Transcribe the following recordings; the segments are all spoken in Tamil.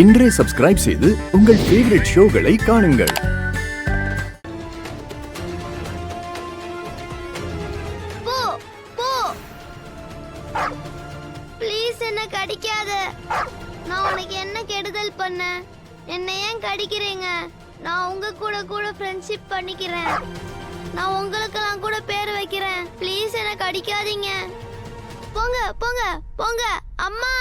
இன்றே சப்ஸ்கிரைப் செய்து உங்கள் ஃபேவரட் ஷோகளை காணுங்கள். போ போ, ப்ளீஸ் என்ன கடிக்காத. நான் உனக்கு என்ன கெடுதல் பண்ண? என்னை ஏன் கடிக்கிறீங்க? நான் உங்க கூட ஃப்ரெண்ட்ஷிப் பண்ணிக்கிறேன். நான் உங்களுக்கெல்லாம் கூட பேர் வைக்கிறேன். ப்ளீஸ் என்ன கடிக்காதீங்க. போங்க போங்க போங்க. அம்மா,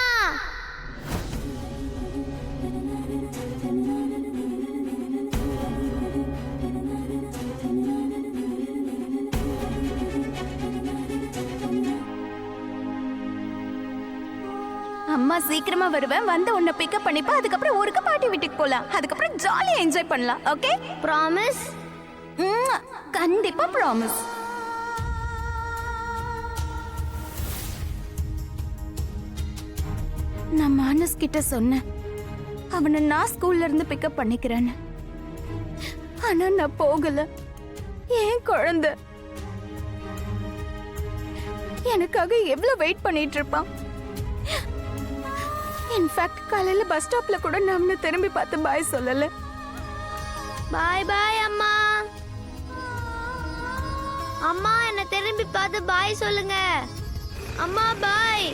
அம்மா சீக்கிரமா வருவேன். வந்து உன்னை பிக்கப் பண்ணிப்பா. அதுக்கப்புறம் ஊருக்கு பாட்டி வீட்டுக்கு போலாம். அதுக்கப்புறம் ஜாலியா என்ஜாய் பண்ணலாம். ஓகே? ப்ராமிஸ்? கண்டிப்பா ப்ராமிஸ். நான் மானஸ் கிட்ட சொன்னேன், அவனை நான் ஸ்கூல்ல இருந்து பிக்கப் பண்ணிக்கிறேன்னு. ஆனா நான் போகல. ஏன் குழந்தை எனக்காக எவ்வளவு வெயிட் பண்ணிட்டு இருப்பான். இன்ஃபேக்ட் காலையில பஸ் ஸ்டாப்ல கூட நான் அவனை திரும்பி பார்த்து பாய் சொல்லல. பாய் பாய் அம்மா. அம்மா, என்ன திரும்பி பார்த்து பாய் சொல்லுங்க. அம்மா பாய்.